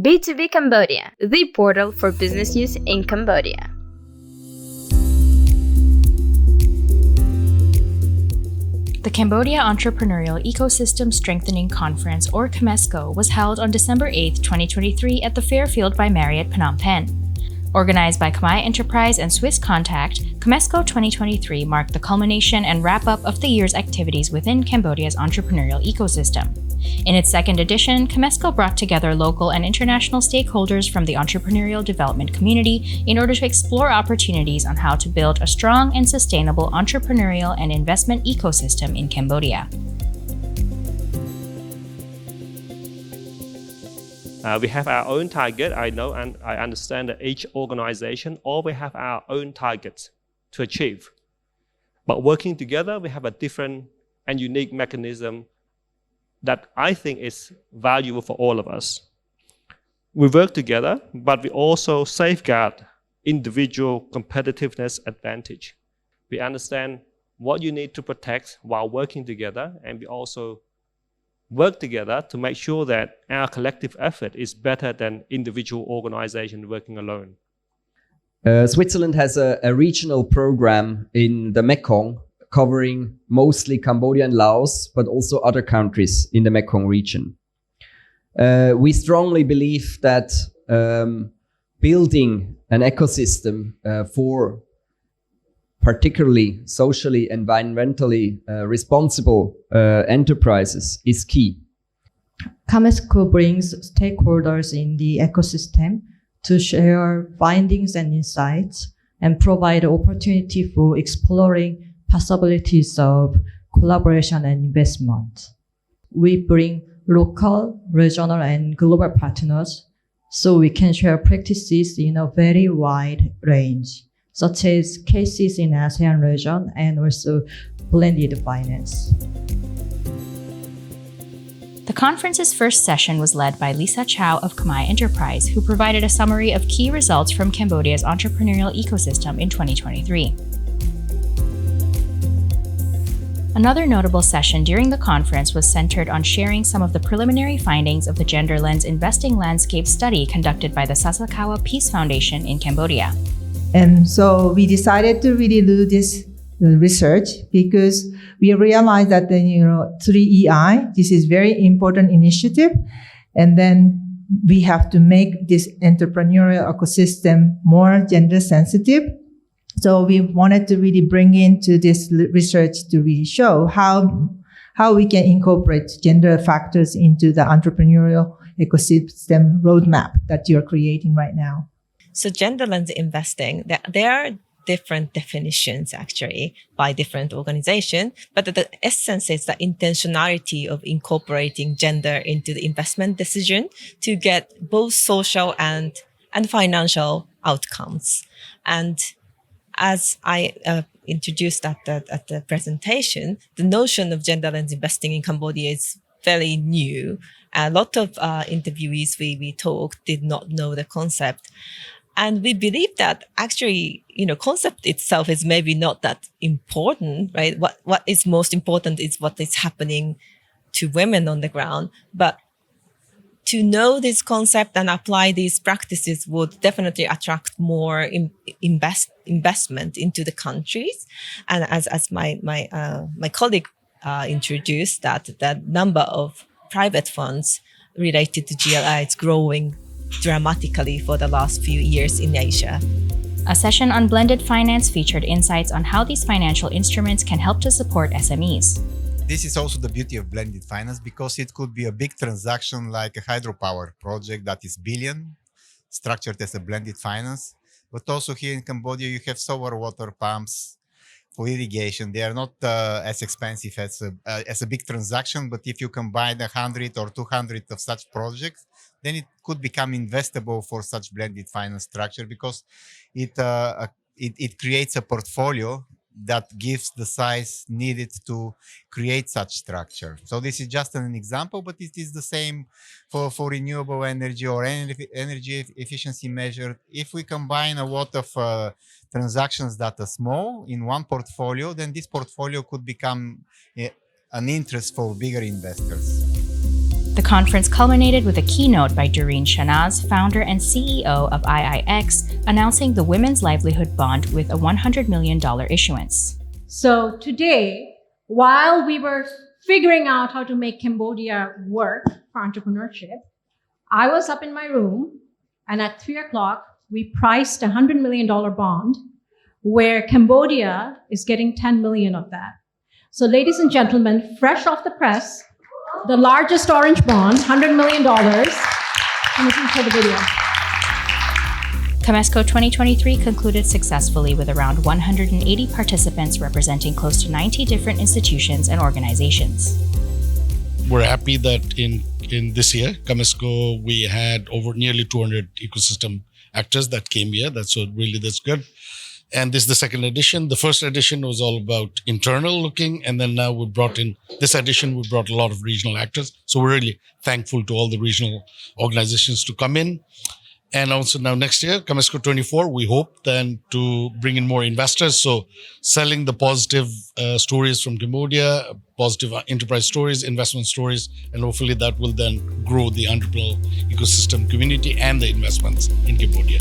B2B Cambodia, the portal for business use in Cambodia. The Cambodia Entrepreneurial Ecosystem Strengthening Conference, or CAMESCO, was held on December 8, 2023 at the Fairfield by Marriott, Phnom Penh. Organized by Khmer Enterprise and Swiss Contact, CAMESCO 2023 marked the culmination and wrap-up of the year's activities within Cambodia's entrepreneurial ecosystem. In its second edition, CAMESCO brought together local and international stakeholders from the entrepreneurial development community in order to explore opportunities on how to build a strong and sustainable entrepreneurial and investment ecosystem in Cambodia. We have our own target, I know, and I understand that each organization always have our own targets to achieve. But working together, we have a different and unique mechanism that I think is valuable for all of us. We work together, but we also safeguard individual competitiveness advantage. We understand what you need to protect while working together, and we also work together to make sure that our collective effort is better than individual organizations working alone. Switzerland has a regional program in the Mekong covering mostly Cambodia and Laos, but also other countries in the Mekong region. We strongly believe that building an ecosystem for particularly socially, environmentally responsible enterprises is key. CAMESCO brings stakeholders in the ecosystem to share findings and insights and provide opportunity for exploring possibilities of collaboration and investment. We bring local, regional, and global partners so we can share practices in a very wide range, such as cases in ASEAN region and also blended finance. The conference's first session was led by Lisa Chow of Khmer Enterprise, who provided a summary of key results from Cambodia's entrepreneurial ecosystem in 2023. Another notable session during the conference was centered on sharing some of the preliminary findings of the Gender Lens Investing Landscape study conducted by the Sasakawa Peace Foundation in Cambodia. And so we decided to really do this research because we realized that 3EI, this is very important initiative. And then we have to make this entrepreneurial ecosystem more gender sensitive. So we wanted to really bring into this research to really show how we can incorporate gender factors into the entrepreneurial ecosystem roadmap that you're creating right now. So gender lens investing, there are different definitions actually by different organizations, but the essence is the intentionality of incorporating gender into the investment decision to get both social and financial outcomes. And as I introduced at the presentation, the notion of gender lens investing in Cambodia is fairly new. A lot of interviewees we talked did not know the concept. And we believe that actually, concept itself is maybe not that important, right? What is most important is what is happening to women on the ground. But to know this concept and apply these practices would definitely attract more investment into the countries. And as my colleague introduced, that the number of private funds related to GLI is growing dramatically for the last few years in Asia. A session on blended finance featured insights on how these financial instruments can help to support SMEs. This is also the beauty of blended finance because it could be a big transaction like a hydropower project that is billion, structured as a blended finance. But also here in Cambodia, you have solar water pumps for irrigation. They are not as expensive as a big transaction, but if you combine 100 or 200 of such projects, then it could become investable for such blended finance structure because it creates a portfolio that gives the size needed to create such structure. So this is just an example, but it is the same for renewable energy or energy efficiency measure. If we combine a lot of transactions that are small in one portfolio, then this portfolio could become an interest for bigger investors. The conference culminated with a keynote by Doreen Shanaz, founder and CEO of IIX, announcing the Women's Livelihood Bond with a $100 million issuance. So today, while we were figuring out how to make Cambodia work for entrepreneurship, I was up in my room, and at 3 o'clock, we priced a $100 million bond, where Cambodia is getting 10 million of that. So ladies and gentlemen, fresh off the press, the largest orange bond, $100 million. Can you please show the video? CAMESCO 2023 concluded successfully with around 180 participants representing close to 90 different institutions and organizations. We're happy that in this year, CAMESCO, we had over nearly 200 ecosystem actors that came here. That's good. And this is the second edition. The first edition was all about internal looking. And then now this edition, we brought a lot of regional actors. So we're really thankful to all the regional organizations to come in. And also now next year, CAMESCO 24, we hope then to bring in more investors. So selling the positive stories from Cambodia, positive enterprise stories, investment stories, and hopefully that will then grow the entrepreneurial ecosystem community and the investments in Cambodia.